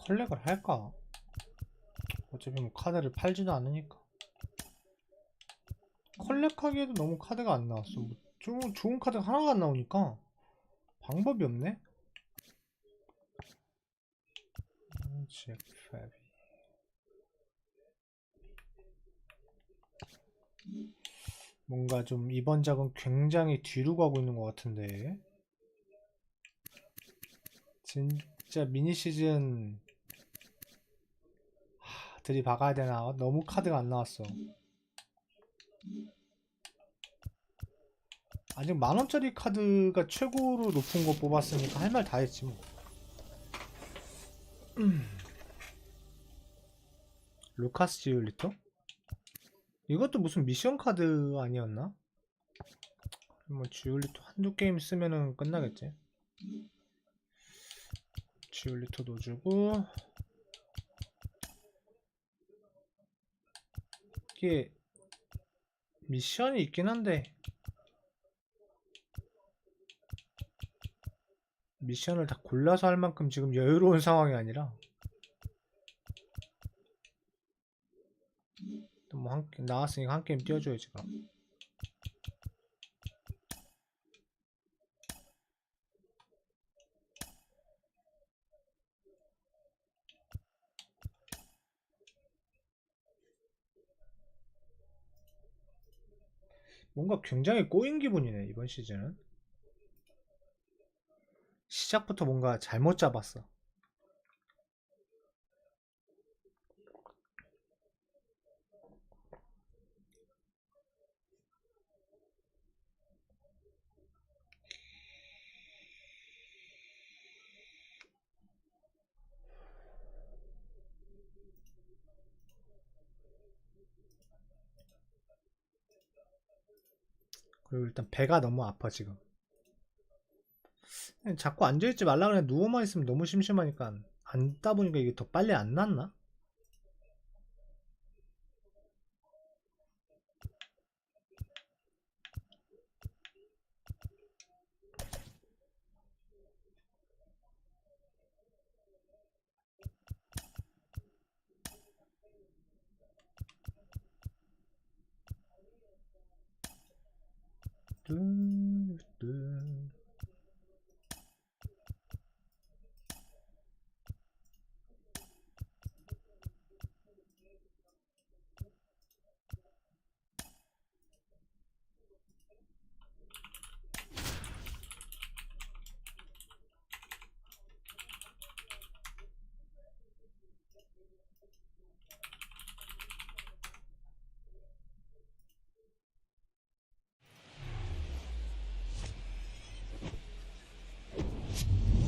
컬렉을 할까? 어차피 뭐 카드를 팔지도 않으니까. 컬렉하기에도 너무 카드가 안 나왔어. 뭐 좋은 카드가 하나가 안 나오니까 방법이 없네. 뭔가 좀 이번 작은 굉장히 뒤로 가고 있는 것 같은데. 진짜 미니 시즌 들이박아야 되나? 너무 카드가 안 나왔어. 아직 10,000원짜리 카드가 최고로 높은 거 뽑았으니까 할 말 다 했지 뭐. 루카스 지올리토? 이것도 무슨 미션 카드 아니었나? 뭐 지올리토 한두 게임 쓰면은 끝나겠지. 지올리토 넣어주고, 이게 미션이 있긴 한데 미션을 다 골라서 할 만큼 지금 여유로운 상황이 아니라, 뭐 한 게임 나왔으니까 한 게임 띄워줘야지. 뭔가 굉장히 꼬인 기분이네 이번 시즌은. 시작부터 뭔가 잘못 잡았어. 그리고 일단 배가 너무 아파 지금. 자꾸 앉아있지 말라 그래. 누워만 있으면 너무 심심하니까 앉다 보니까 이게 더 빨리 안 낫나?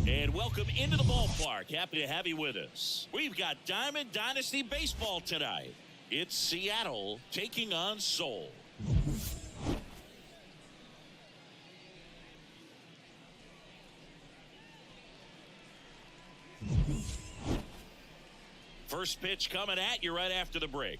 And welcome into the ballpark. Happy to have you with us. We've got Diamond Dynasty Baseball tonight. It's Seattle taking on Seoul. First pitch coming at you right after the break.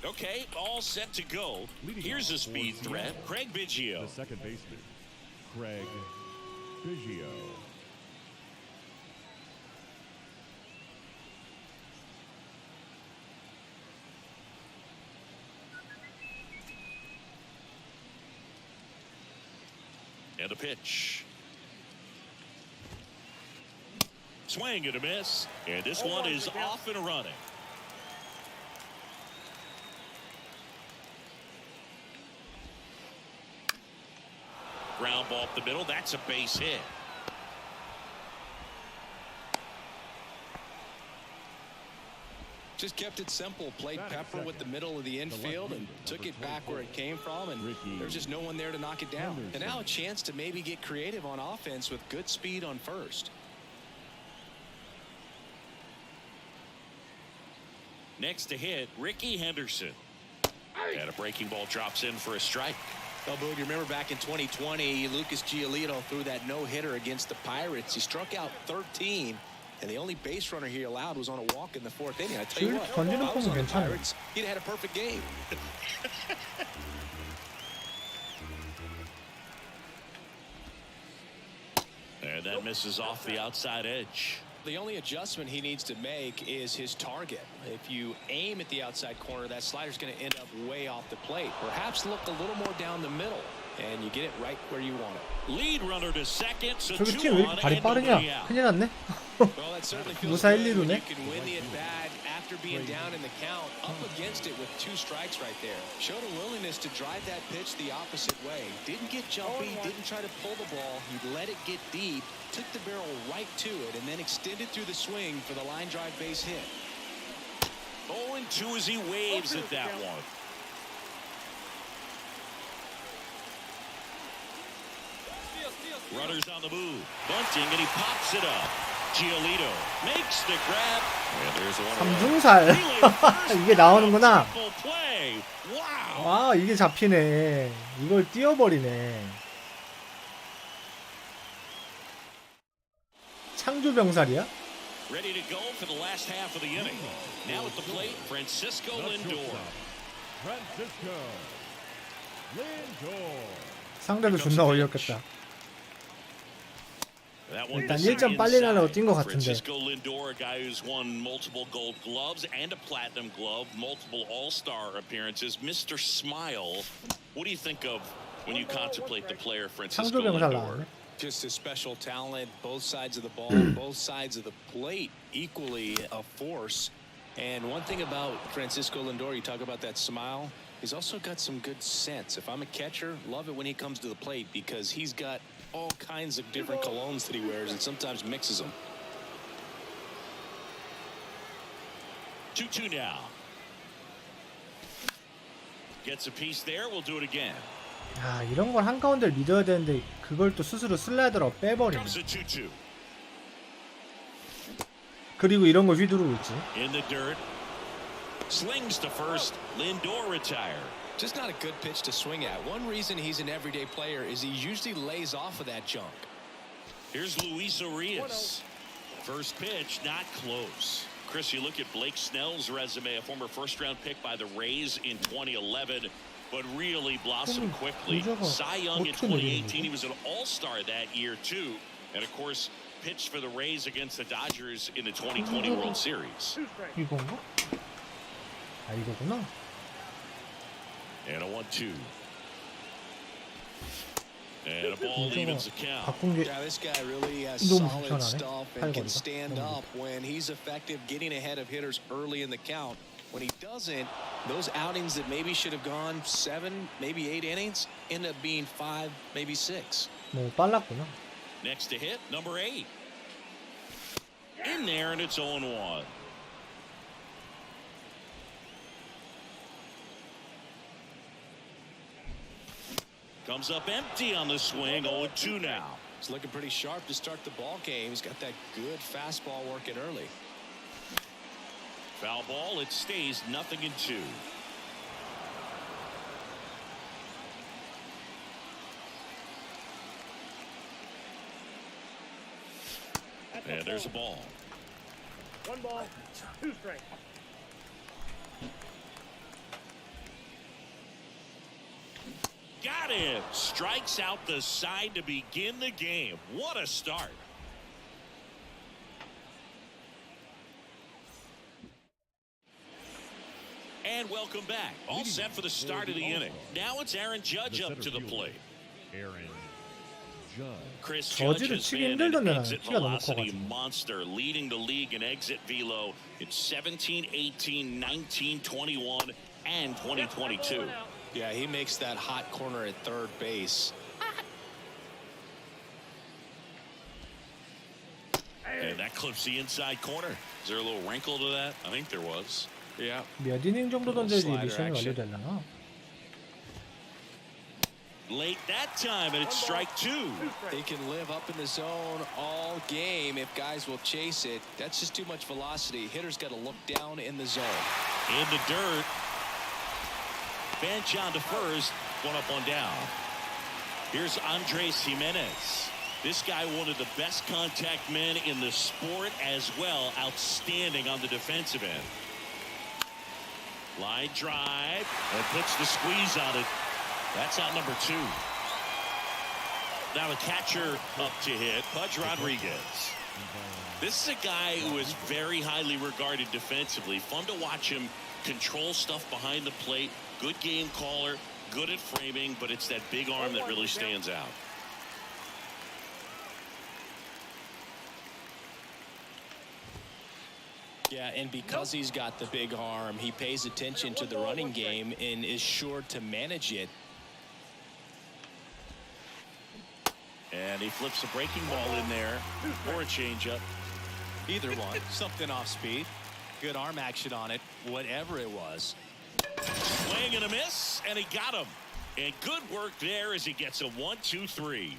Okay, all set to go. Here's a speed threat, Craig Biggio. The second baseman, Craig Biggio. And a pitch. Swing and a miss. And this one is off and running. ground ball up the middle. That's a base hit. Just kept it simple, played pepper with the middle of the infield and took it back where it came from, and there's just no one there to knock it down. And now a chance to maybe get creative on offense with good speed on first. Next to hit, Ricky Henderson. And a breaking ball drops in for a strike. Well, Boog, you remember back in 2020, Lucas Giolito threw that no-hitter against the Pirates. He struck out 13. And the only base runner he allowed was on a walk in the fourth inning. I tell you what, if I was on the Pirates, he'd had a perfect game. And that misses off the outside edge. The only adjustment he needs to make is his target. If you aim at the outside corner, that slider's going to end up way off the plate. Perhaps look a little more down the middle, and you get it right where you want it. Lead runner to second. So 저기 팀 왜 이렇게 발이 빠르냐? 큰일 났네. Well, that certainly feels 무사 good 1, when 2루네. you can win the at-bat after being down in the count, up against it with 2 strikes right there. Showed a willingness to drive that pitch the opposite way. Didn't get jumpy, didn't try to pull the ball. He let it get deep, took the barrel right to it, and then extended through the swing for the line drive base hit. 0-2 as he waves at that one. Runners on the move. Bunting, and he pops it up. Giolito makes the grab. And there's one. 삼중살. 이게 나오는구나. Play. Wow. 와, 이게 잡히네. 이걸 띄워버리네. 창조병살이야? Ready to go for the last half of the inning. Now at the plate, Francisco Lindor. Francisco Lindor. 상대도 존나 어이없겠다. That one 일단 1점 빨리 나려고 뛴 것 같은데. Francisco Lindor, a guy who's won multiple gold gloves and a platinum glove, multiple all-star appearances. Mr. Smile, what do you think of when you contemplate the player Francisco 창조병살 Lindor? 나왔네. Just a special talent, both sides of the ball, both sides of the plate, equally a force. And one thing about Francisco Lindor, you talk about that smile, he's also got some good sense. If I'm a catcher, love it when he comes to the plate because he's got all kinds of different colognes that he wears and sometimes mixes them. 2-2 now. Gets a piece there. We'll do it again. 아, 이런 걸 한가운데를 믿어야 되는데 그걸 또 스스로 슬라이더로 빼버리네. Comes a 2-2. 그리고 이런 걸 휘두르고 있지. In the dirt. Slings to first. Lindor retired. Just not a good pitch to swing at. One reason he's an everyday player is he usually lays off of that junk. Here's Luis Urias. First pitch, not close. Chris, you look at Blake Snell's resume, a former first-round pick by the Rays in 2011, but really blossomed quickly. Cy Young in 2018, he was an all-star that year, too. And, of course, pitched for the Rays against the Dodgers in the 2020 World Series. 이건가? 아, 이거구나. And a 1-2. And a ball evens the count. 바꾼 게 Yeah, this guy really has 너무 solid 불편하네. stuff and can 팔거리가. stand up when he's effective getting ahead of hitters early in the count. When he doesn't, those outings that maybe should have gone 7, maybe 8 innings end up being 5, maybe 6. 너무 빨랐구나. Next to hit, number 8. In there, and it's 0-1. Comes up empty on the swing, 0-2 now. He's looking pretty sharp to start the ball game. He's got that good fastball working early. Foul ball, it stays 0-2. And there's a ball. 1 ball, 2 strikes. Got him. Strikes out the side to begin the game. What a start. And welcome back. All set for the start of the inning. Now it's Aaron Judge up to the plate. Aaron Judge. Chris Judge 저지를 has 치기 been an 힘들던데 exit 키가 너무 velocity 커가지고. monster, leading the league in exit velo in 17, 18, 19, 21, and 2022. Yeah, he makes that hot corner at third base And that clips the inside corner. Is there a little wrinkle to that? I think there was. Yeah. 몇 이닝 정도 던져야지 미션이 완료되려나? Late that time, and it's strike two. They can live up in the zone all game if guys will chase it. That's just too much velocity. Hitter's got to look down in the zone. In the dirt. Bench on to first. One up, one down. Here's Andres Jimenez. This guy, one of the best contact men in the sport as well. Outstanding on the defensive end. Line drive and puts the squeeze on it. That's out number two. Now the catcher up to hit, Pudge Rodriguez. This is a guy who is very highly regarded defensively. Fun to watch him control stuff behind the plate. Good game caller, good at framing, but it's that big arm that really stands out. Yeah, and because he's got the big arm, he pays attention to the running game and is sure to manage it. And he flips a breaking ball in there or a changeup. Either one, something off speed, good arm action on it, whatever it was. Swing and a miss, and he got him. And good work there as he gets a 1-2-3.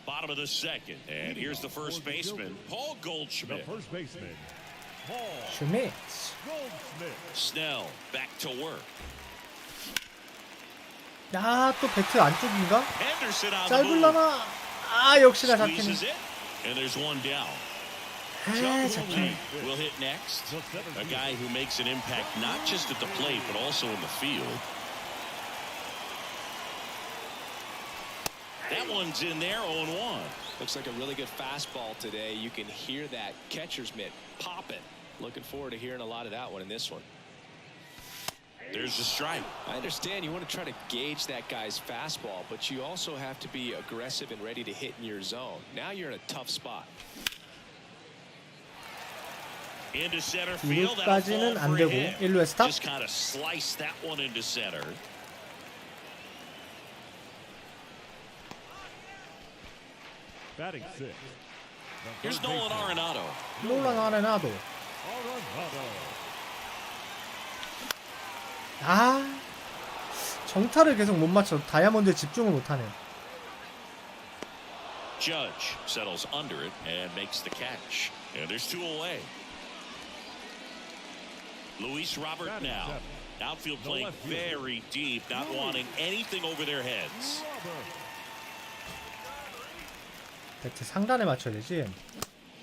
Bottom of the second, and here's the first baseman, Paul The Goldschmidt. first baseman, Paul 슈밋. Goldschmidt. Snell back to work. 야, 또 배트 안쪽인가? Henderson on the move. 짧을라나? 아, 역시나 잡히네. Squeezes it, and there's one down. 아, Chuck 잡히네. will hit next. The A 17th. guy who makes an impact not just at the plate, but also in the field. That one's in there, 0-1. Looks like a really good fastball today. You can hear that catcher's mitt popping. Looking forward to hearing a lot of that one in this one. There's the strike. I understand you want to try to gauge that guy's fastball, but you also have to be aggressive and ready to hit in your zone. Now you're in a tough spot. Into center field. That'll 이루까지는 fall 안 for 되고 him. 1루에 스탑. Just kind of slice that one into center. Batting sixth. The Here's third Nolan baseman, Arenado. 놀란 아레나도. Arenado. 아, 정타를 계속 못 맞춰. 다이아몬드에 집중을 못하네. Judge settles under it and makes the catch. And there's two away. Luis Robert Batting now. seventh. Outfield The playing left fielder. very deep, not wanting anything over their heads. Robert. 배트 상단에 맞춰야 되지.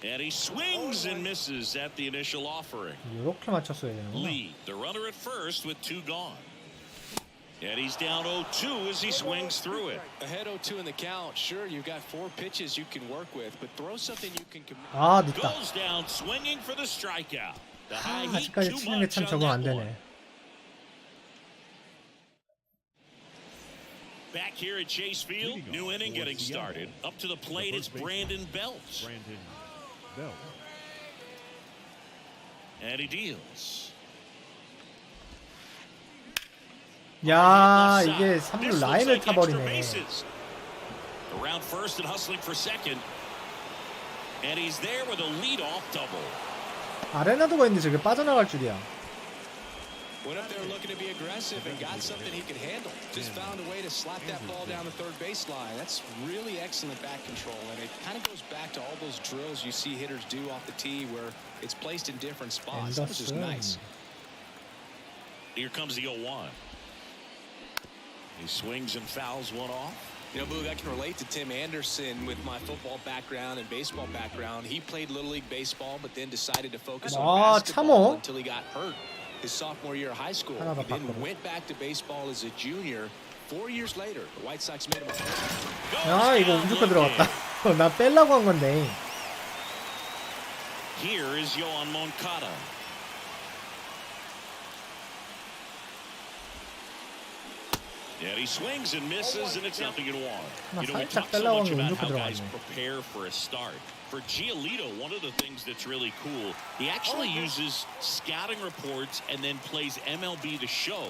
And he swings and misses at the initial offering. 이렇게 맞췄어야 되는구나. Lee, the runner at first with two gone. And he's down 0-2 as he swings through it. Ahead 0-2 in the count. Sure, you've got 4 pitches you can work with, but throw something you can commit. 아, 늦다. Goes down swinging for the strikeout. The high 아, heat 아직까지 too 치는 게 much 참 on 적응 안 that 되네. one. Back here at Chase Field, Leading new off inning for getting Seattle. started. Up to the plate, it's first baseman, Brandon Belt. Brandon Belt. And he deals. 야, Left 이게 side. 3루 This looks 라인을 like extra 타버리네. bases. Around first and hustling for second. And he's there with a leadoff double. 아레나도가 있는데 저게 빠져나갈 줄이야. Went up there looking to be aggressive and got something he could handle. Just found a way to slap that ball down the third baseline. That's really excellent back control, and it kind of goes back to all those drills you see hitters do off the tee where it's placed in different spots. That was just nice. Here comes the 0-1. He swings and fouls one off. You know, Boog, I can relate to Tim Anderson with my football background and baseball background. He played Little League baseball, but then decided to focus on 아, basketball 참어. until he got hurt his sophomore year of high school. 하나 더 He then 바꿔봐. went back to baseball as a junior. 4 years later, the White Sox made him a 아, 이거 우주가 들어갔다. 나 뺄라고 한 건데. Here is Yohan Moncada. And he swings and misses, and it's 0-1. 나 You know, we 살짝 talk so 뺄라고 much 하는 게 운 about 좋게 how guys 들어갔네. prepare for a start. For Giolito, one of the things that's really cool, he actually uses scouting reports and then plays MLB더쇼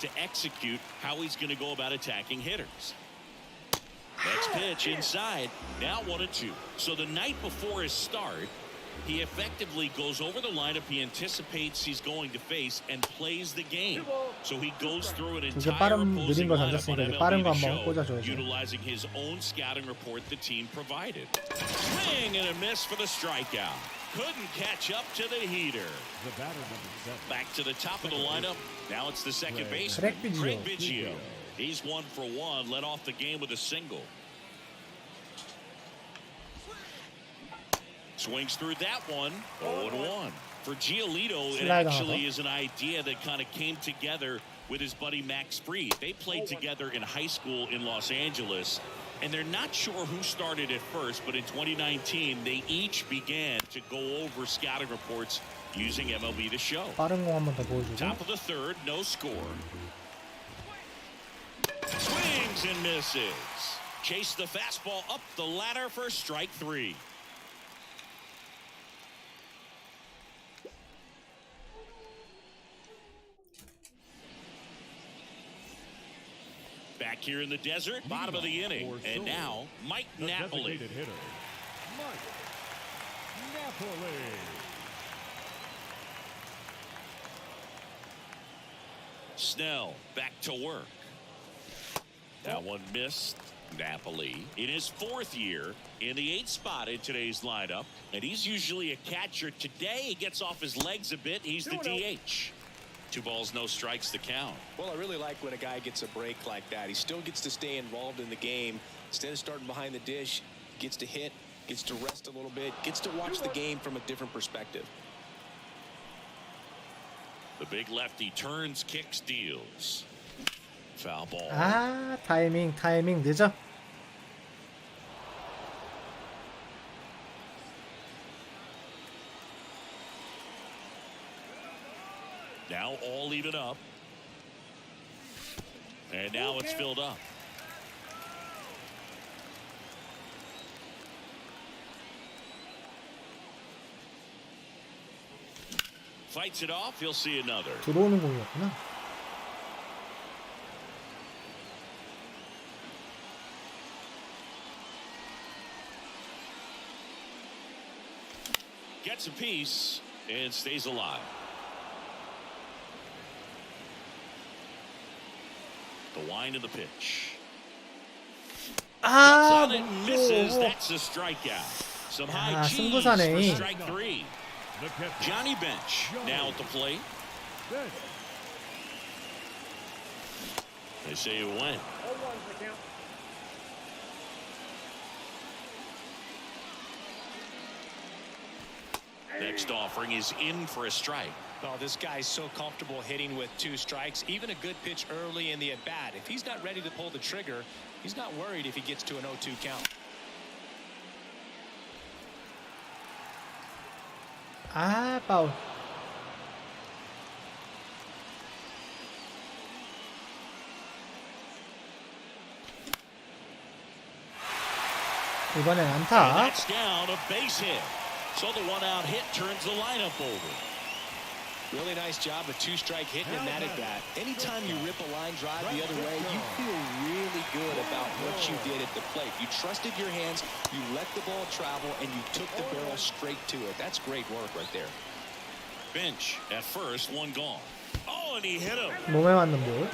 to execute how he's going to go about attacking hitters. Next pitch inside, now 1-2. So the night before his start, he effectively goes over the lineup he anticipates he's going to face and plays the game. So he goes through an 이제 entire 빠른 opposing 느린 거 lineup on 던졌으니까 이제 빠른 거 한번 MLB더쇼, 꽂아줘야죠. utilizing his own scouting report the team provided. Swing and a miss for the strikeout. Couldn't catch up to the heater. The batter number 7. Back to the top of the lineup. Now it's the second baseman, Craig Biggio. He's 1 for 1, led off the game with a single. Swings through that one. 0-1. For Giolito, it Slide actually off. is an idea that kind of came together with his buddy Max Fried. They played together in high school in Los Angeles, and they're not sure who started at first, but in 2019, they each began to go over scouting reports using MLB더쇼. 빠른 공 한번 더 보여주고. Top of the third, no score. Swings and misses. Chase the fastball up the ladder for strike 3. Back here in the desert, bottom of the inning. And now, Mike The Napoli. designated hitter, Mike Napoli. Snell back to work. That one missed. Napoli in his 4th year in the 8th spot in today's lineup, and he's usually a catcher. Today he gets off his legs a bit. He's the DH. 2 balls, no strikes, the count. Well, I really like when a guy gets a break like that. He still gets to stay involved in the game. Instead of starting behind the dish, gets to hit, gets to rest a little bit, gets to watch the game from a different perspective. The big lefty turns, kicks, deals. Foul ball. 아, 타이밍 늦어. Now all even up. And now it's filled up. Fights it off. He'll see another. 들어오는 공이었구나. Gets a piece and stays alive. The wind of the pitch. 아, On it, misses. 뭐. That's a strikeout. Some high 아, cheese 승부사네. for strike 3. The catcher, Johnny Bench now at the plate. Bench. They say it went. 0-1's the count. Next offering is in for a strike. Oh, this guy's so comfortable hitting with 2 strikes. Even a good pitch early in the at-bat. If he's not ready to pull the trigger, he's not worried if he gets to an 0-2 count. 아, 파울. 이번엔 And 안타. that's down, a base hit. So the 1-out hit turns the lineup over. Really nice job of 2-strike hitting in that at-bat. Anytime you rip a line drive the other way, you feel really good about what you did at the plate. You trusted your hands, you let the ball travel, and you took the barrel straight to it. That's great work right there. Bench at first, one gone. Oh, and he hit him. 몸에 맞는 볼.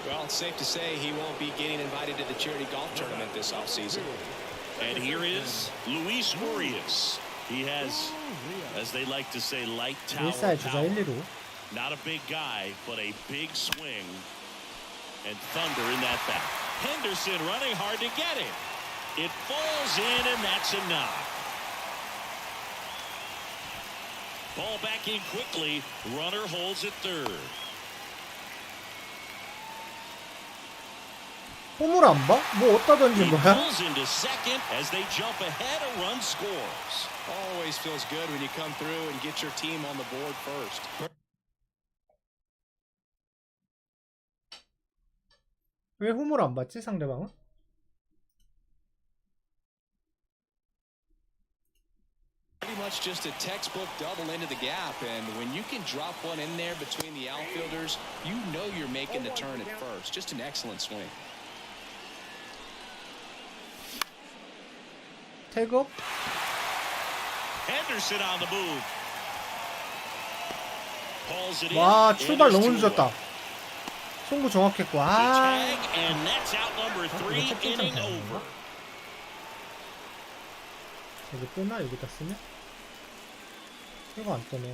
Well, it's safe to say he won't be getting invited to the charity golf tournament this offseason. And here is Luis Urias. He has, as they like to say, light tower 1살 주자 power. 1, 2루. Not a big guy, but a big swing. And thunder in that bat. Henderson running hard to get it. It falls in, and that's a knock. Ball back in quickly. Runner holds at third. 홈을 안 봐? 뭐 어디다 던진 He 거야? pulls into second as they jump ahead. A run scores. Always feels good when you come through and get your team on the board first. 왜 홈을 안 받지 상대방은? Pretty much just a textbook double into the gap, and when you can drop one in there between the outfielders, you know you're making the turn at first. Just an excellent swing. 태그? Henderson on the move. Pulls it in. 와, 출발 and 너무 there's two 늦었다. away. 송구 정확했고. The 아. tag, and that's out number 이거 3, 채팅창 inning 되는 over. 건가? 여기 뜨나? 여기다 쓰면? 이거 안 뜨네.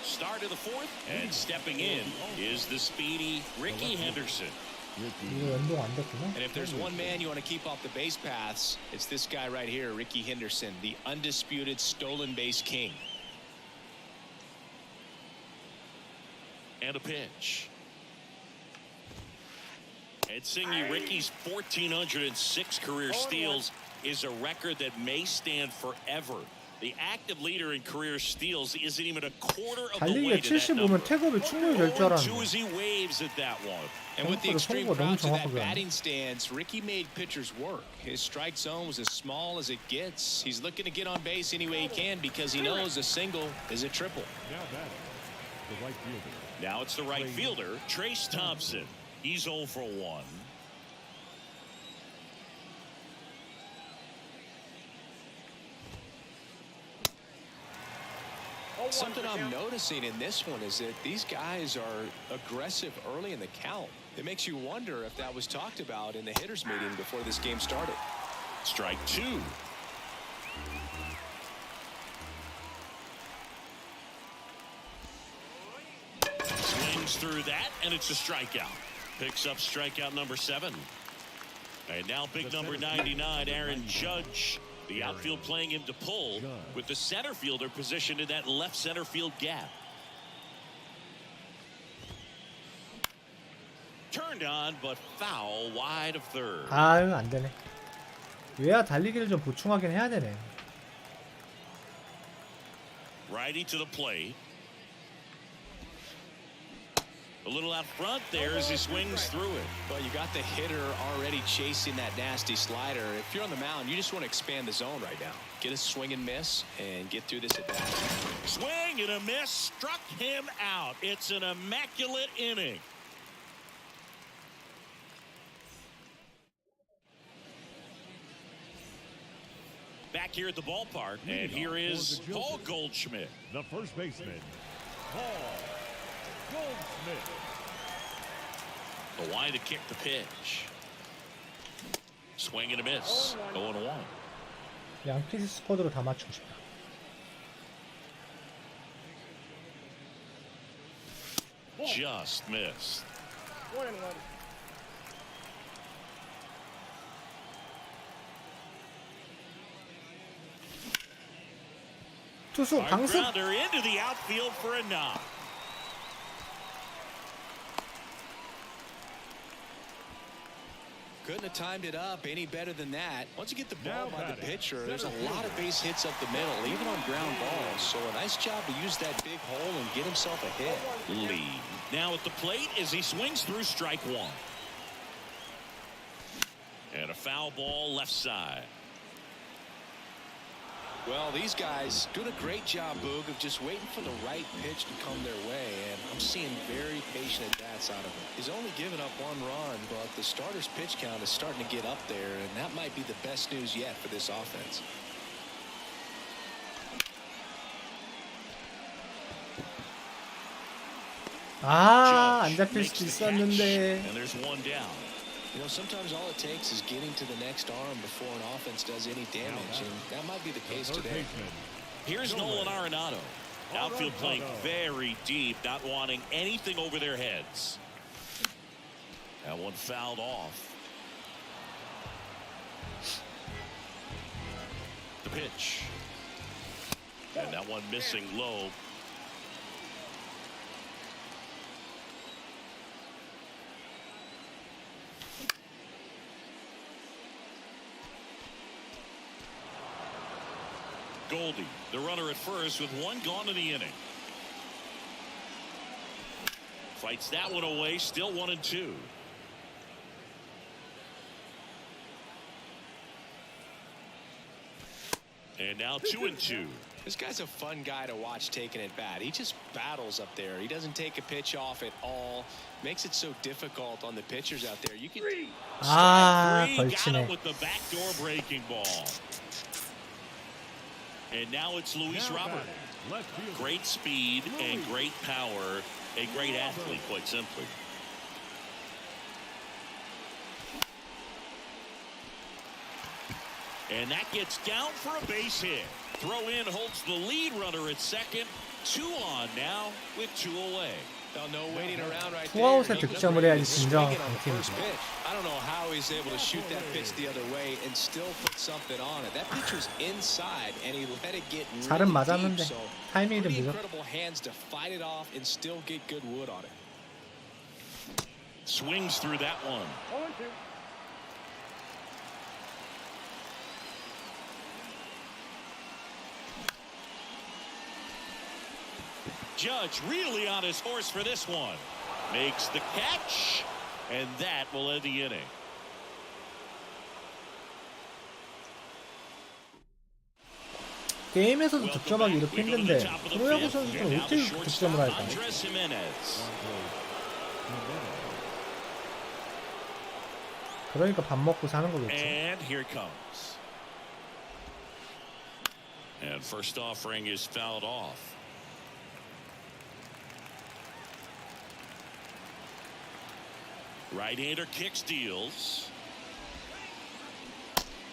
Start of the fourth, and stepping in is the speedy Ricky Henderson. 이거 연동 안 됐구나. And if there's one man you want to keep off the base paths, it's this guy right here, Ricky Henderson, the undisputed stolen base king. And a pitch. And Singy, Ricky's 1,406 career steals is a record that may stand forever. The active leader in career steals isn't even a quarter of the way 달리기에 to that number. 75면 태급이 충분히 될 줄 0-2 알았는데. as he waves at that one. And with the extreme 송구가 너무 crowds of that 정확하게 하네. batting stance, Ricky made pitchers work. His strike zone was as small as it gets. He's looking to get on base any way he can because he knows a single is a triple. Now batting, the right fielder. Now it's the right fielder, Trace Thompson. He's 0 for 1. Something I'm noticing in this one is that these guys are aggressive early in the count. It makes you wonder if that was talked about in the hitters meeting before this game started. Strike 2. Swings through that, and it's a strikeout. Picks up strikeout number 7. And now big number 99, Aaron Judge. The outfield playing him to pull with the center fielder positioned in that left center field gap. Turned on, but foul wide of third. 아유, 안 되네. 외야 달리기를 좀 보충하긴 해야 되네. Righty to the plate. A little out front there as he swings through it. Well, you got the hitter already chasing that nasty slider. If you're on the mound, you just want to expand the zone right now. Get a swing and miss and get through this at bat. Swing and a miss struck him out. It's an immaculate inning. Back here at the ballpark, and here is Paul Goldschmidt. The first baseman, Paul Goldschmidt. The line to kick the pitch. Swing and a miss. 0-1. 양키스 스쿼드로 다 맞추고 싶다. Just missed. 1-1. 투수 Hard 강습. grounder into the outfield for a knock. Couldn't have timed it up any better than that. Once you get the ball Now by the batting, pitcher, there's a center lot of base hits up the middle, even on ground balls. So a nice job to use that big hole and get himself a hit. Lead. Now at the plate as he swings through strike 1. And a foul ball left side. Well, these guys doing a great job, Boog, of just waiting for the right pitch to come their way, and I'm seeing very patient at-bats out of him. He's only given up 1 run, but the starter's pitch count is starting to get up there, and that might be the best news yet for this offense. 아, 안 Judge 잡힐 makes 수도 the catch, 있었는데. and there's 1 down. You know, sometimes all it takes is getting to the next arm before an offense does any damage, and that might be the case Third today. baseman, Here's Nolan Arenado. Outfield playing very deep, not wanting anything over their heads. That one fouled off. The pitch. And that one missing low. Goldie, the runner at first with 1 gone in the inning. Fights that one away. Still 1-2. And now 2-2. This guy's a fun guy to watch taking at bat. He just battles up there. He doesn't take a pitch off at all. Makes it so difficult on the pitchers out there. You can. 아, Got him 걸치네. with the backdoor breaking ball. And now it's Luis Robert. Left field. Great speed and great power. A great athlete, quite simply. And that gets down for a base hit. Throw in holds the lead runner at second. 2 on now with 2 away. No waiting around right 투아웃에 there. 득점을 해야지 진정한 Swinging on the first 강팀이죠. pitch. I don't know how he's able to shoot that pitch the other way and still put something on it. That pitch was inside and he let it get 잘은 really 맞았는데 deep. So 타이밍이 좀 pretty 늦었. incredible hands to fight it off and still get good wood on it. Swings through that one. 0-2. Judge really on his horse for this one. Makes the catch, and that will end the inning. 게임에서도 득점하기 이렇게 힘든데 프로야구 선수들은 어떻게 득점을 할까요? Andres Jimenez. 그러니까 밥 먹고 사는 거겠죠. And here comes. And first offering is fouled off. Right-hander kicks, deals.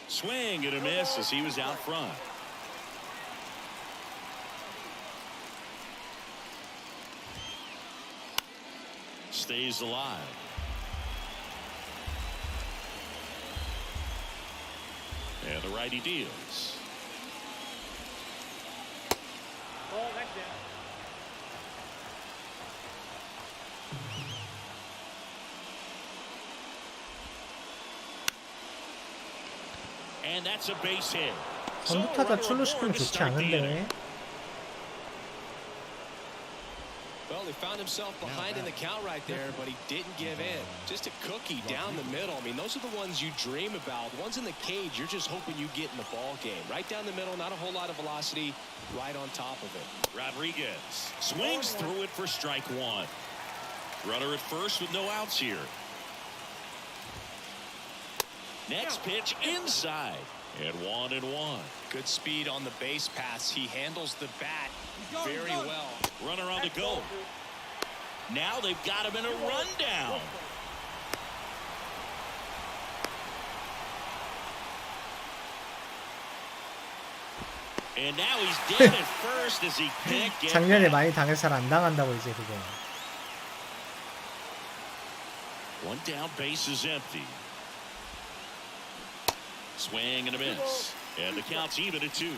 Swing and a miss as he was out front. Stays alive. And the righty deals. Ball back down. And that's a base hit. 선두타자 출루시키면 좋지 않은데. Well, he found himself behind in the count right there, but he didn't give in. Just a cookie down the middle. I mean, those are the ones you dream about. The ones in the cage, you're just hoping you get in the ball game. Right down the middle, not a whole lot of velocity, right on top of it. Rodriguez swings through it for strike 1. Runner at first with no outs here. Next pitch inside. And 1-1. Good speed on the base pass. He handles the bat very well. Runner on the go. Now they've got him in a rundown. And now he's dead at first as he can't get 작년에 back. 많이 당해서 잘 안 당한다고 이제 그거. One down, base is empty. Swing and a miss. And the count's even at 2.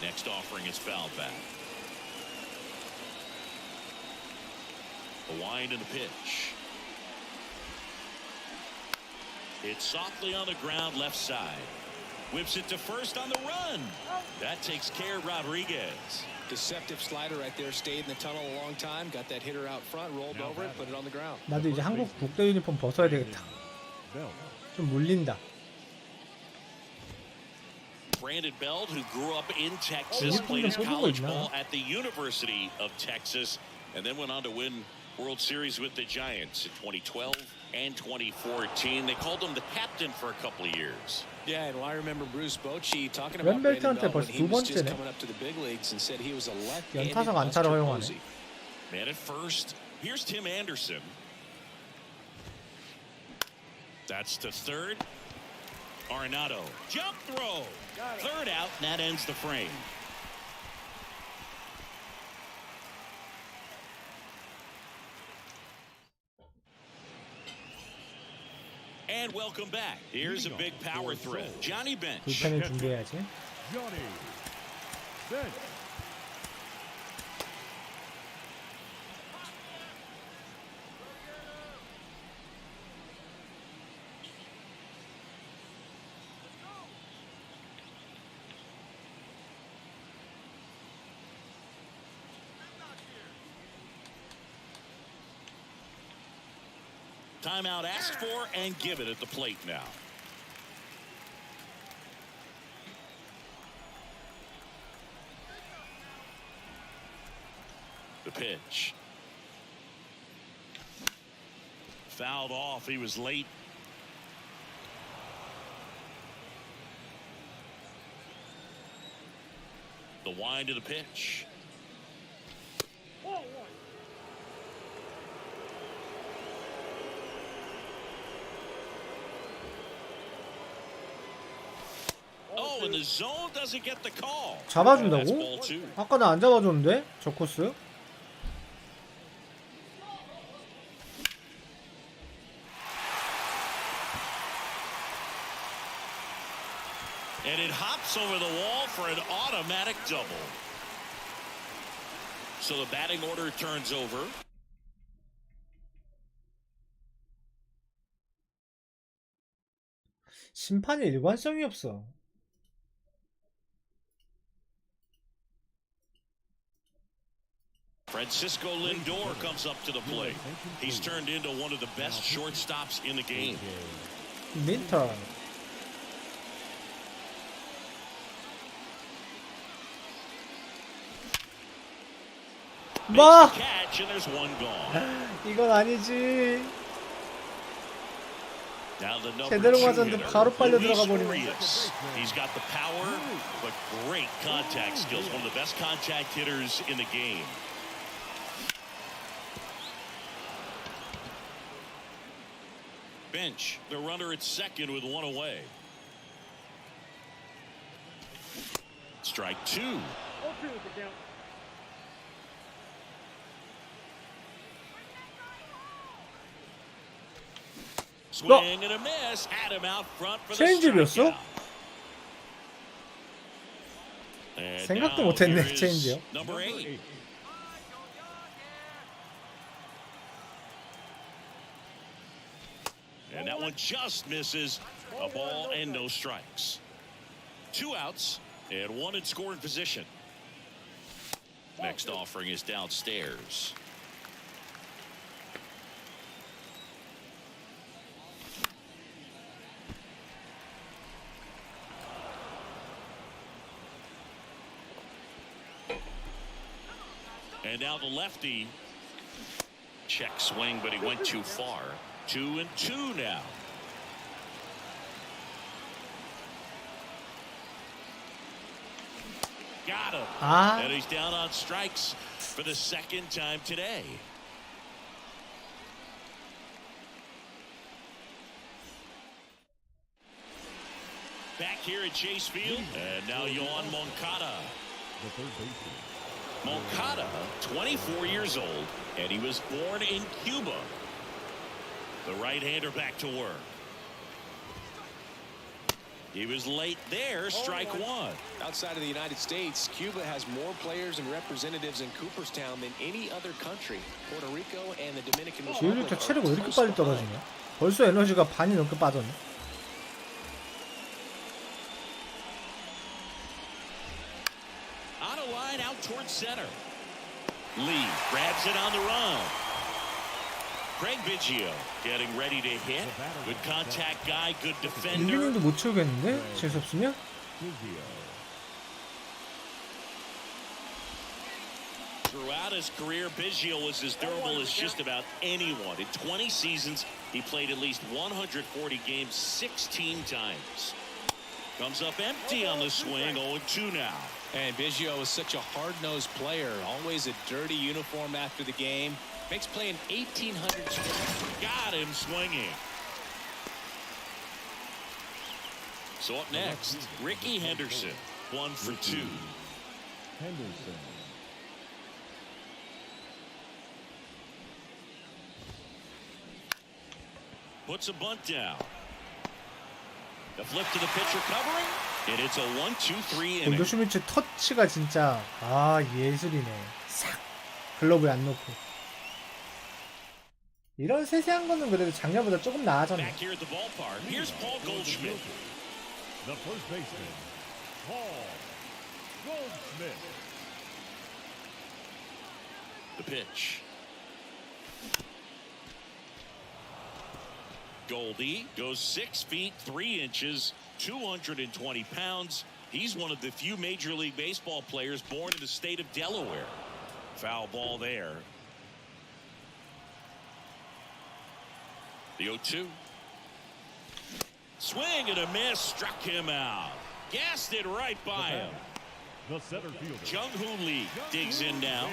Next offering is fouled back. A wind in the pitch. It's softly on the ground left side. Whips it to first on the run. That takes care of Rodriguez. Deceptive slider right there. Stayed in the tunnel a long time. Got that hitter out front. Rolled over it. Put it on the ground. 나도 이제 한국 국대 유니폼 벗어야 되겠다. 좀 물린다. Brandon Belt, who grew up in Texas, played his college ball at the University of Texas, and then went on to win World Series with the Giants in 2012 and 2014. They called him the captain for a couple of years. Yeah, and I remember Bruce Bochy talking about Brandon 웬벨트한테 Belt when 벌써 he 두 was just 번째네. coming up to the big leagues and said he was a left-handed 연타석 안타를 buster 허용하네. posey. Man at first. Here's Tim Anderson. That's to third. Arenado. Jump throw. Third out, and that ends the frame. And welcome back. Here's a big power threat. Johnny Bench. 불펜을 준비해야지. Johnny Bench. Timeout asked for and given at the plate now. The pitch. Fouled off. He was late. The wind of the pitch. Oh, and the zone doesn't get the call. 잡아준다고? That's ball two. 아까 나 안 잡아줬는데? 저 코스? And it hops over the wall for an automatic double. So the batting order turns over. 심판이 일관성이 없어. Francisco Lindor comes up to the plate. He's turned into one of the best shortstops in the game. 린턴. Makes 마! the catch and there's one gone. 이건 아니지. Now the number 제대로 two 맞았는데 hitter, 바로 빨려 Luis 들어가 버리네. Urias. He's got the power, but great contact skills. One of the best contact hitters in the game. Bench, the runner at second with one away. Strike two. 0-2 is the count. Swing and a miss. Had him out front for the 체인지업이었어? strikeout. And 생각도 now 못했네, here is 체인지업. number 8. And that one just misses. A ball and no strikes. 2 outs and 1 in scoring position. Next offering is downstairs. And now the lefty. Check swing, but he went too far. 2-2 now. Got him. 아, And he's down on strikes for the second time today. Back here at Chase Field. And now Yohan Moncada. The third baseman. Moncada, 24 years old, and he was born in Cuba. The right-hander back to work. He was late there, strike one. Outside of the United States, Cuba has more players and representatives in Cooperstown than any other country. Puerto Rico and the Dominican Republic. 지금부터 체력 왜 이렇게 빨리 떨어지냐? 벌써 에너지가 반이 넘게 빠졌네. On a line out towards center. Lee grabs it on the run. Craig Biggio getting ready to hit. Good contact guy, good defender. 유기님도 못 채우겠는데? 재수 없으면? Throughout his career, Biggio was as durable as just about anyone. In 20 seasons, he played at least 140 games 16 times. Comes up empty on the swing, 0-2 now. And Biggio is such a hard-nosed player. Always a dirty uniform after the game. Makes playing 1,800. Got him swinging. So up next, Ricky Henderson, 1 for 2. Henderson. Puts a bunt down. The flip to the pitcher covering, and it's a 1-2-3 inning. 골드슈미츠 터치가 진짜 예술이네. 싹 글러브에 안 넣고. 이런 세세한 거는 그래도 작년보다 조금 나아졌네. Back here at the ballpark, here's Paul Goldschmidt. The first baseman, Paul Goldschmidt. The pitch. Goldie goes 6 feet 3 inches, 220 pounds. He's one of the few Major League Baseball players born in the state of Delaware. Foul ball there. The 0-2. Swing and a miss, struck him out. Gassed it right by him. The center fielder. Jung-Hoo Lee digs in now.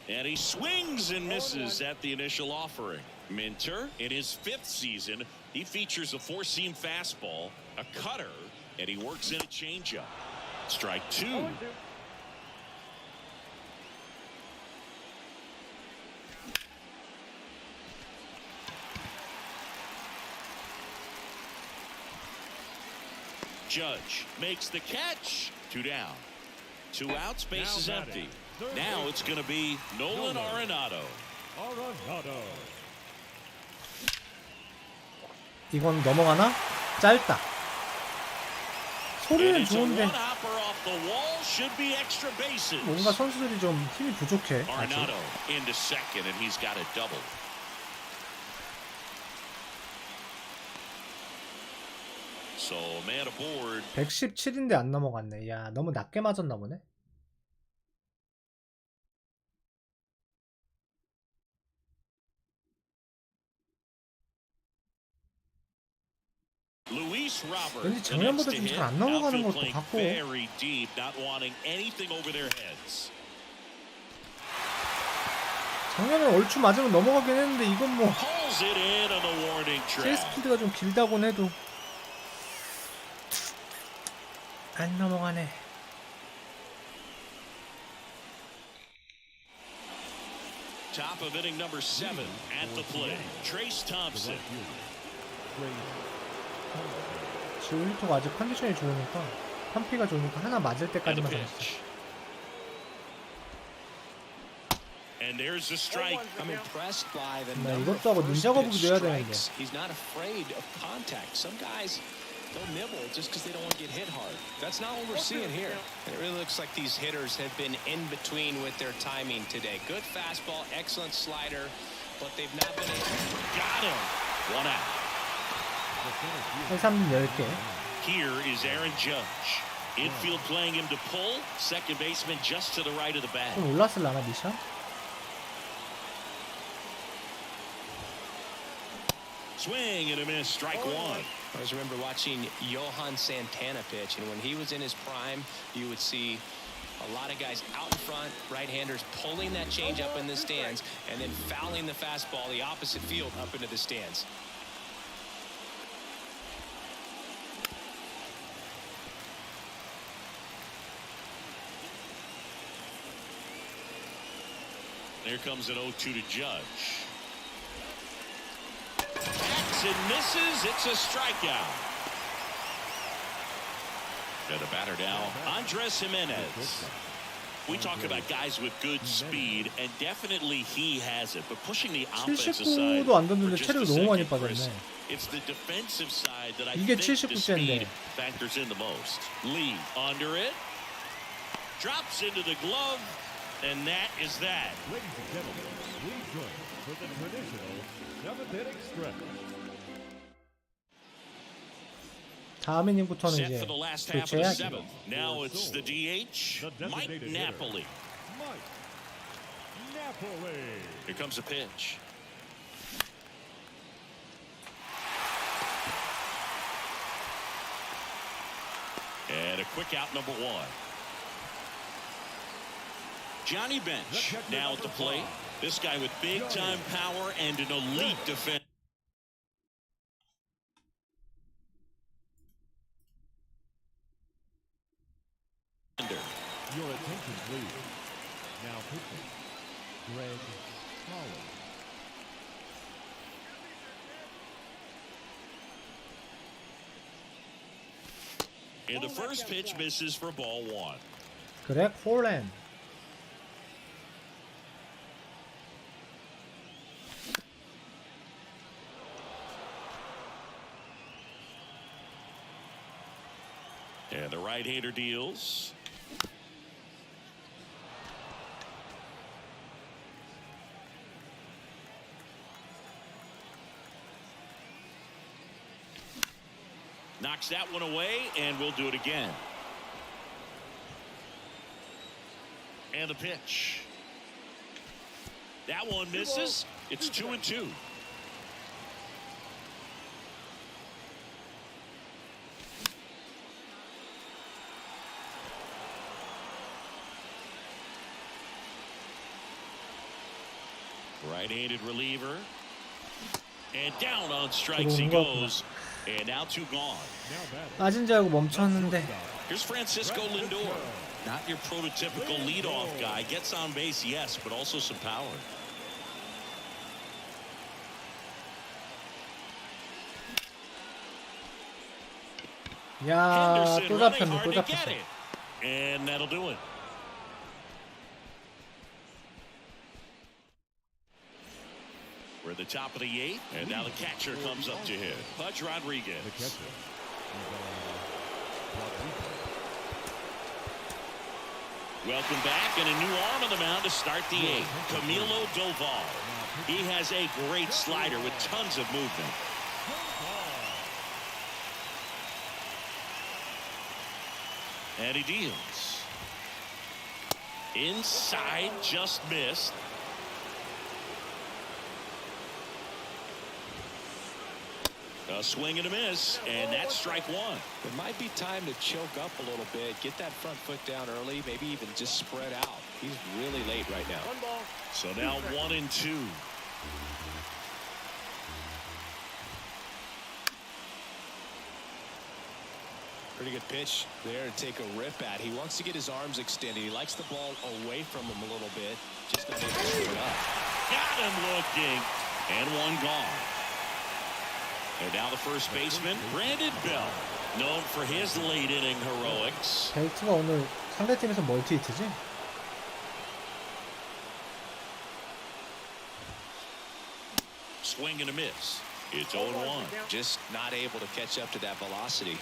And he swings and misses at the initial offering. Minter, in his 5th season, he features a 4-seam fastball, a cutter, and he works in a changeup. Strike 2. Judge makes the catch. 2 down. 2 outs, base is empty. Now it's going to be Nolan Arenado. 이건 넘어가나? 짧다. 소리는 And it's a 좋은데 one-hopper off the wall. Should be extra bases. 뭔가 선수들이 좀 힘이 부족해. 아직. Arenado into second, and he's got a double. So man aboard. 117인데 안 넘어갔네. 야, 너무 낮게 맞았나 보네. Luis Robert. 왠지 작년보다 좀 잘 안 넘어가는 것도 같고. Very deep, not wanting anything over their heads. 작년에 얼추 맞으면 넘어가긴 했는데 이건 뭐 Pulls it in on the warning track. 체이스필드가 좀 길다곤 해도 안 넘어가네. Top of inning number 7 at the plate. Trace Thompson. 지금 힐토가 아직 컨디션이 좋으니까 판피가 좋으니까 하나 맞을 And a 때까지만 pitch. And there's the strike. I'm impressed by the 네, number 이것도 하고 of first 닌자 pitch 거북이도 해야 되는데. strikes. He's not afraid of contact. Some guys they'll nibble just because they don't want to get hit hard. That's not what we're seeing here. And it really looks like these hitters have been in between with their timing today. Good fastball, excellent slider, but they've not been able. Got him. 1 out. 해삼 10개. Here is Aaron Judge. Infield playing him to pull. Second baseman just to the right of the bat. 좀 올랐을라나 미션? Swing and a miss. Strike 1. I always remember watching Johan Santana pitch, and when he was in his prime, you would see a lot of guys out in front, right-handers pulling that change up in the stands, and then fouling the fastball the opposite field up into the stands. There comes an 0-2 to Judge. Backs and misses. It's a strikeout. And the batter now, Andres Jimenez. We talk about guys with good speed, and definitely he has it. But pushing the offensive side, 79도 안 던졌는데 for just 체력이 a 너무 많이 second, Chris, 빠졌네. it's the defensive side that I 이게 think the 79째인데. speed factors in the most. Lee under it, drops into the glove, and that is that. Ladies and gentlemen, please join us for the traditional 7th-inning stretch. 다음 이닝부터는 Set 이제 for the last half of the 교체해야지. 7th. Now it's the DH, Mike Napoli. Mike Napoli. Here comes a pitch. And a quick out, number 1. Johnny Bench now at the plate. This guy with big time power and an elite defense. Your attention, please. Now pitching, Greg Holland. And the first pitch misses for ball 1. 그렉 홀랜. And the right-hander deals. Knocks that one away, and we'll do it again. And the pitch. That one misses. It's 2-2. Right-handed reliever. And down on strikes he goes. And now 2 gone. 빠진 줄 알고 멈췄는데. Here's Francisco Lindor. Not your prototypical leadoff guy. Gets on base, yes, but also some power. 야, Henderson 또 running 잡혔네, hard 또 to get 잡혔어. it. And that'll do it. We're at the top of the 8th, and now the catcher comes up to hit. Pudge Rodriguez. The catcher. Welcome back, and a new arm on the mound to start the 8th. Camilo Doval. He has a great slider with tons of movement. And he deals. Inside, just missed. A swing and a miss, and that's strike 1. It might be time to choke up a little bit, get that front foot down early, maybe even just spread out. He's really late right now. 1 ball. So now 1-2. Pretty good pitch there to take a rip at. He wants to get his arms extended. He likes the ball away from him a little bit. Just not able to put it up. Got him looking, and 1 gone. And now the first baseman, Brandon Bell, known for his late inning heroics. 벨트가 오늘 상대팀에서 멀티 히트지? Swing and a miss. It's 0-1. Just not able to catch up to that velocity.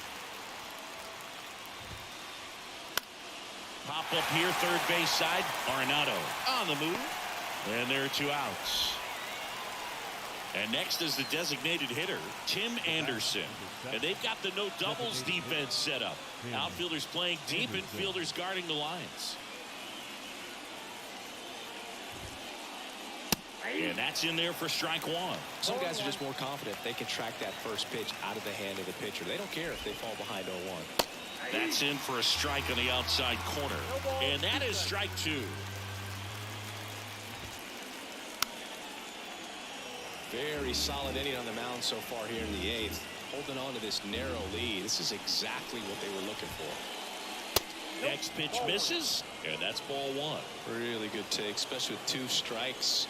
Pop up here, third base side. Arenado on the move. And there are 2 outs. And next is the designated hitter, Tim Anderson. And they've got the no doubles defense set up. Outfielders playing deep, infielders guarding the lines. And that's in there for strike 1. Some guys are just more confident they can track that first pitch out of the hand of the pitcher. They don't care if they fall behind 0-1. That's in for a strike on the outside corner. And that is strike 2. Very solid inning on the mound so far here in the 8th. Holding on to this narrow lead. This is exactly what they were looking for. Next pitch misses, and that's ball 1. Really good take, especially with 2 strikes.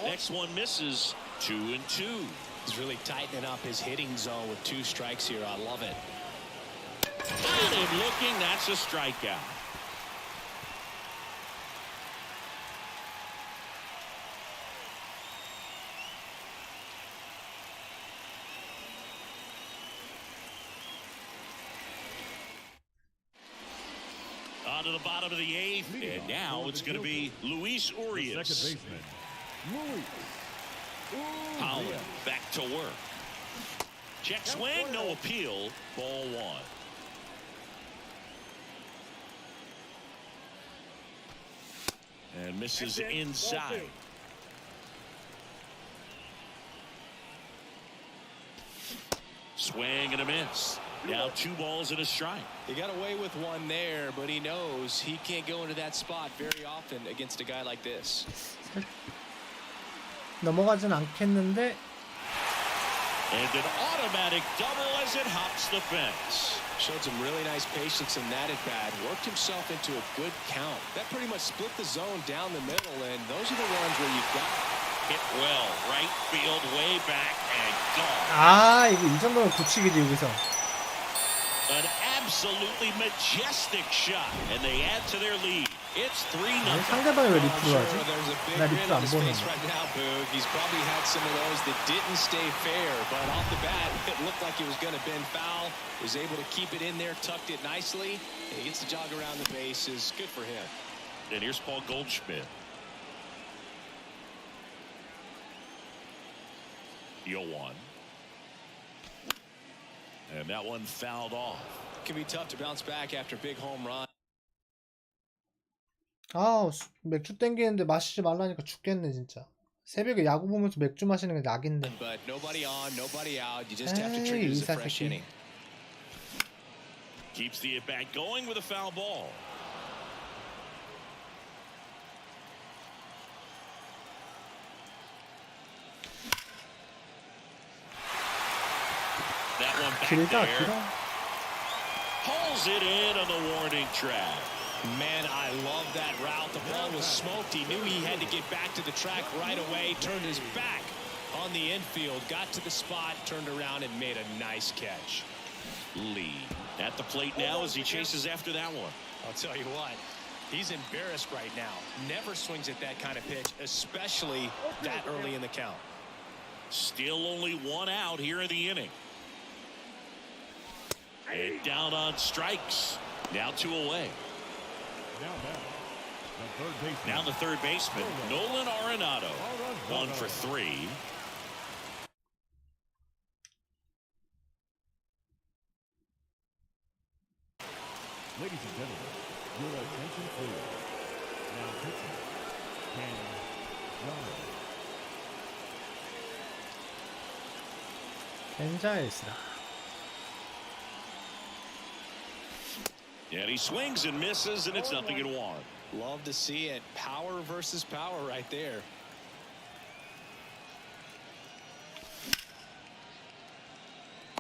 Next one misses, 2-2. He's really tightening up his hitting zone with 2 strikes here. I love it. Got him looking, that's a strikeout. On to the bottom of the 8th, and now it's going to be Luis The Urias. second baseman, Luis. Holland back to work. Check swing, no appeal, ball 1. And misses inside. Swing and a miss. Now 2 balls and a strike. He got away with 1 there, but he knows he can't go into that spot very often against a guy like this. 넘어가진 않겠는데. And an automatic double as it hops the fence. Showed some really nice patience in that at bat. Worked himself into a good count. That pretty much split the zone down the middle, and those are the ones where you got hit well. Right field, way back, and gone. 아, 이거 이 정도면 굳히기지 여기서. An absolutely majestic shot, and they add to their lead. It's 3-0. 아니, 상대방이 왜 리프를 하지? 나 리프를 안 보는데. He's probably had some of those that didn't stay fair, but off the bat, it looked like it was going to bend foul. Was able to keep it in there, tucked it nicely. And he gets the jog around the bases. Good for him. And here's Paul Goldschmidt. 0-1. And that one fouled off. Can be tough to bounce back after big home run. 아, 맥주 땡기는데 마시지 말라니까 죽겠네 진짜. 새벽에 야구 보면서 맥주 마시는 게 낙인데. But nobody on, nobody out. You just have to treat it 에이, as a fresh 이사새끼. inning. Keeps the at bat going with a foul ball. That one back 길다, there. 길어. Hauls it in on the warning track. Man, I love that route. The ball was smoked. He knew he had to get back to the track right away. Turned his back on the infield. Got to the spot, turned around, and made a nice catch. Lee at the plate now as he chases after that one. I'll tell you what, he's embarrassed right now. Never swings at that kind of pitch, especially that early in the count. Still only one out here in the inning. And down on strikes. Now 2 away. Now the third baseman, Nolan Arenado. 1 for 3. Ladies and gentlemen, your attention please. Now pitching, Ken 엔자일스다. And he swings and misses, and it's 0-1. Love to see it. Power versus power right there.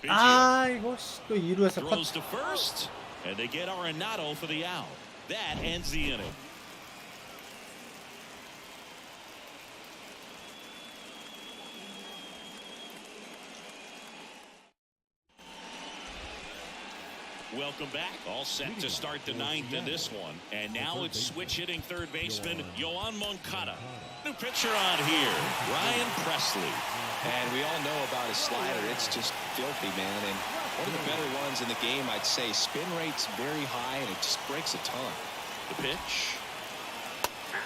아, 이거 또 2루에서 컷. Throws to first, and they get Arenado for the out. That ends the inning. Welcome back. All set to start the 9th in this one. And now it's switch hitting third baseman Yoan Moncada. New pitcher on here, Ryan Presley. And we all know about his slider. It's just filthy, man. And one of the better ones in the game, I'd say. Spin rate's very high, and it just breaks a ton. The pitch.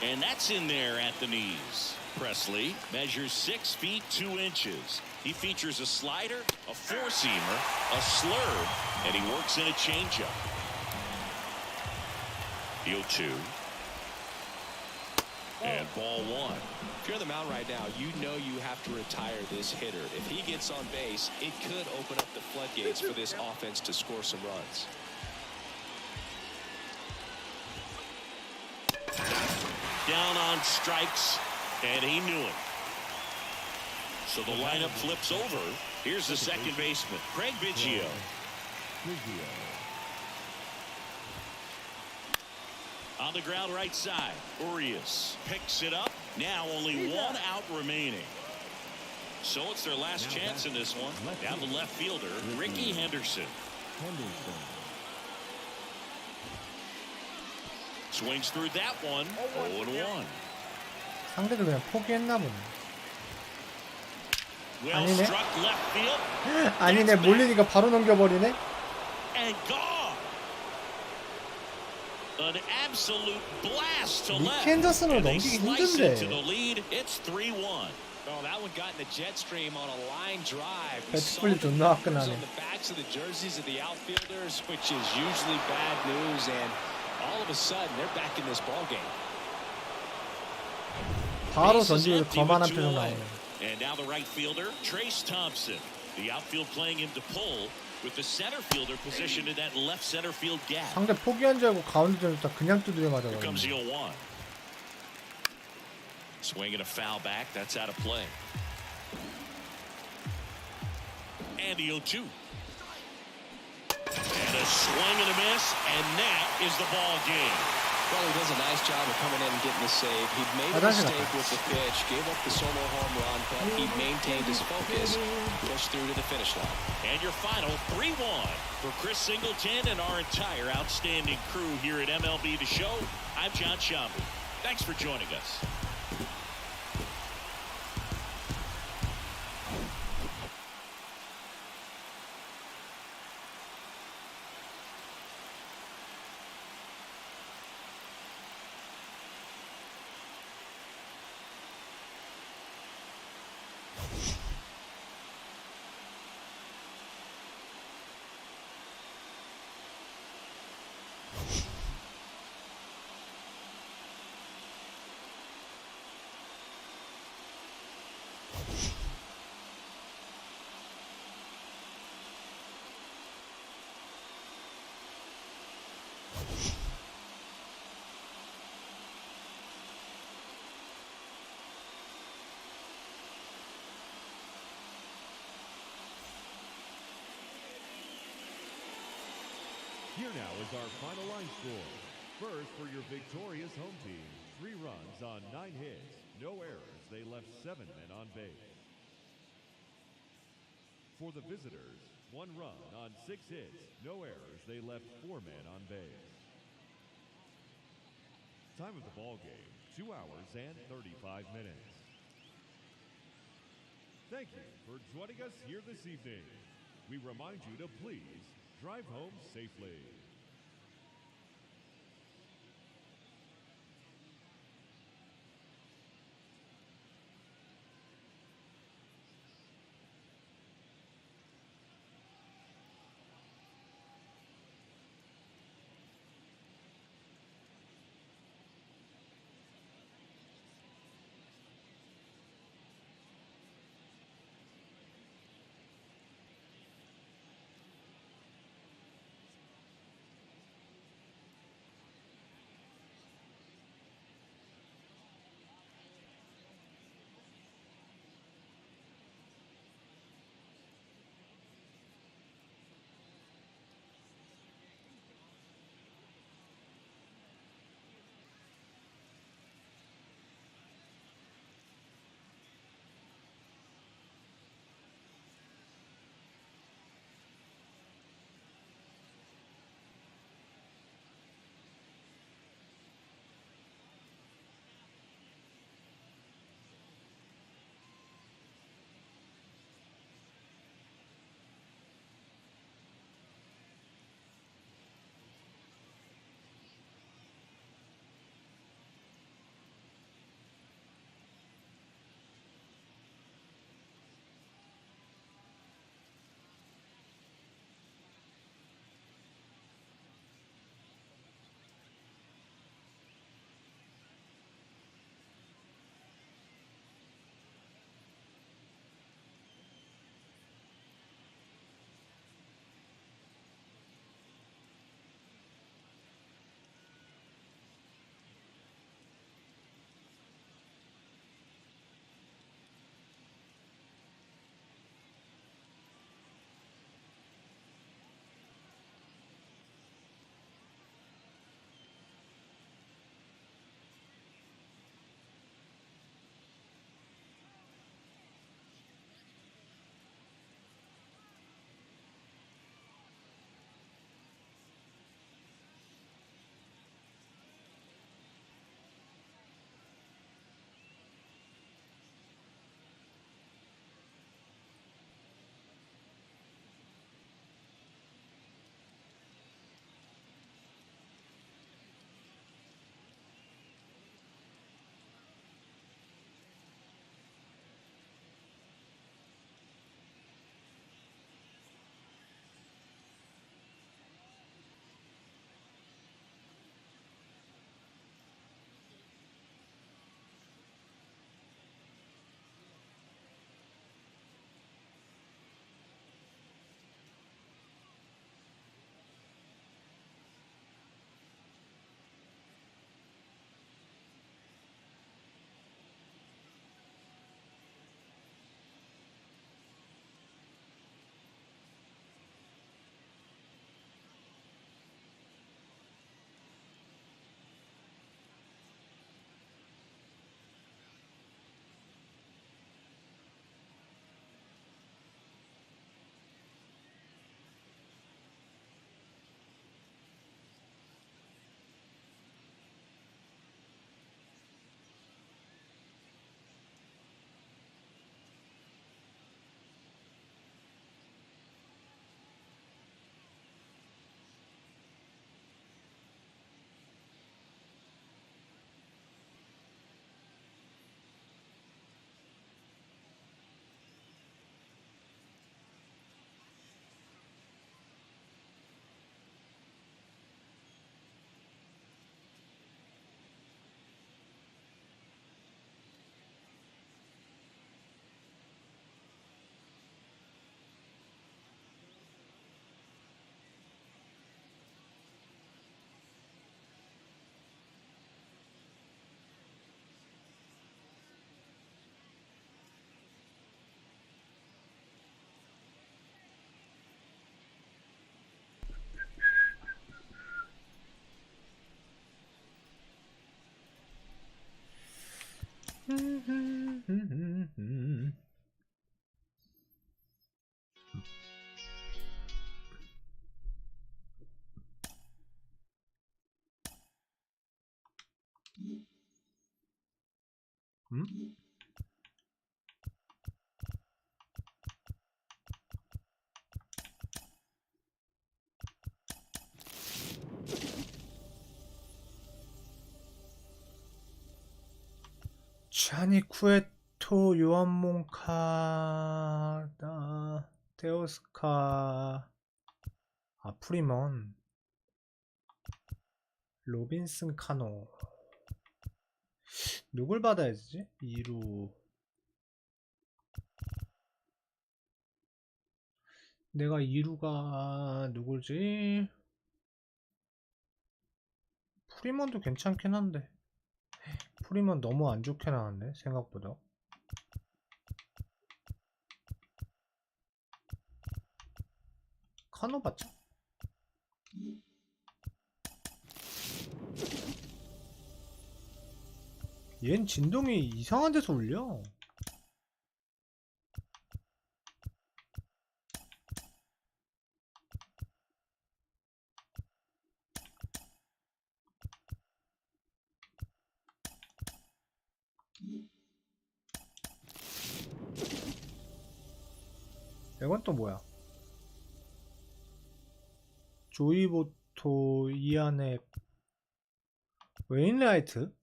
And that's in there at the knees. Presley measures 6 feet 2 inches. He features a slider, a four-seamer, a slurve, and he works in a changeup. The 0-2. And ball 1. If you're on the mound right now, you know you have to retire this hitter. If he gets on base, it could open up the floodgates for this offense to score some runs. Down on strikes, and he knew it. So the lineup flips over. Here's the second baseman, Craig Biggio. On the ground right side, Urias picks it up. Now only 1 out remaining. So it's their last chance in this one. Now the left fielder, Ricky Henderson. Swings through that one. 0-1. 상대도 그냥 포기했나 보네. Well 아니네. struck left field. 아니네, 몰리니까 바로 넘겨버리네. And gone. An absolute blast to left. 캔저슨으로 And they 넘기기 slice 힘든데. it to the lead. It's 3-1. Oh, that one got in the jet stream on a line drive. We saw 배트플리 the 존나 numbers 화끈하네. on the backs of the jerseys of the outfielders, which is usually bad news, and all of a sudden they're back in this ball game. 바로 Base is 던지고 empty 거만한 with 2 표정 away. 나오네. And now the right fielder, Trace Thompson. The outfield playing him to pull, with the center fielder positioned in that left center field gap. 상대 포기한 줄 알고 가운데 좀 그냥 두드려 Here comes the 맞아가지고. 0-1. Swinging a foul back. That's out of play. And the 0-2. And a swing and a miss, and that is the ball game. Well, he does a nice job of coming in and getting the save. He made a 화장실 mistake 갔다. with the pitch, gave up the solo home run, but he maintained his focus, pushed through to the finish line. And your final 3-1 for Chris Singleton and our entire outstanding crew here at MLB The Show. I'm John Shambu. Thanks for joining us. Here now is our final line score. First, for your victorious home team, 3 runs on 9 hits, no errors. They left 7 men on base. For the visitors, 1 run on 6 hits, no errors. They left 4 men on base. Time of the ball game, 2 hours and 35 minutes. Thank you for joining us here this evening. We remind you to please drive home safely. 음? 샤니 쿠에토 요한몬카다 테오스카 프리먼 로빈슨 카노. 누굴 받아야 되지? 2루. 내가 2루가 누굴지? 프리먼도 괜찮긴 한데 프리먼 너무 안 좋게 나왔네 생각보다. 카노 받자. 얜 진동이 이상한 데서 울려. 이건 또 뭐야? 조이보토 이안의 웨인라이트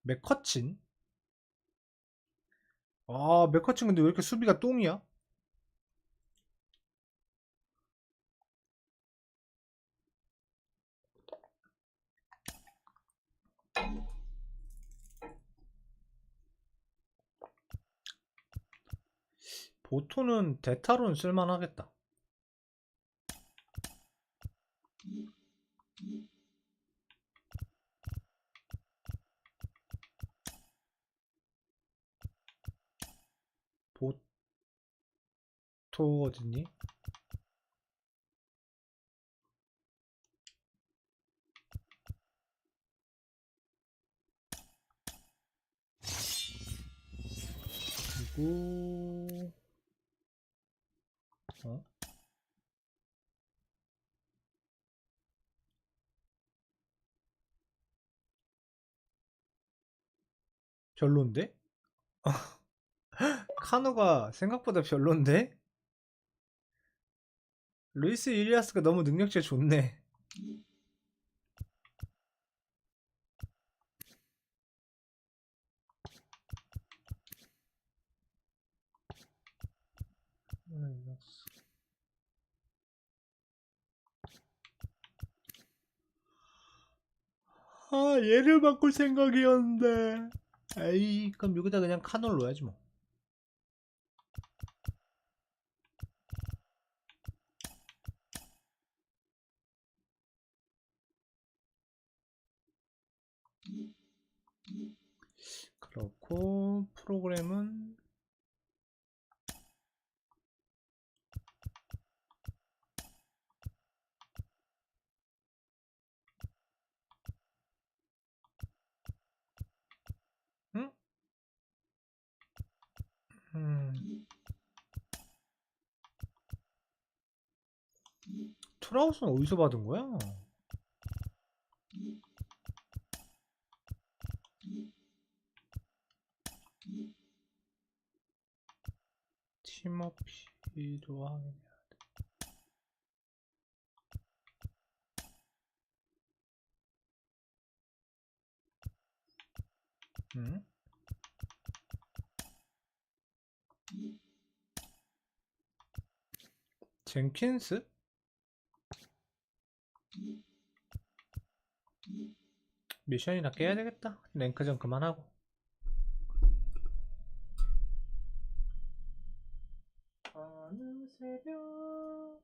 맥커친. 맥커친 근데 왜 이렇게 수비가 똥이야? 보토는 대타로는 쓸만하겠다. 보토 어딨니? 그리고 별론데? 카노가 생각보다 별론데? 루이스 일리아스가 너무 능력치 좋네. 얘를 바꿀 생각이었는데. 에이, 그럼 여기다 그냥 카노를 넣어야지 뭐. 그렇고 프로그램은 응? 트라우스는 어디서 받은 거야? 팀어피도 하긴 해야 돼. 응? 젠킨스? 미션이나 깨야 되겠다. 랭크전 그만하고. 어느 새벽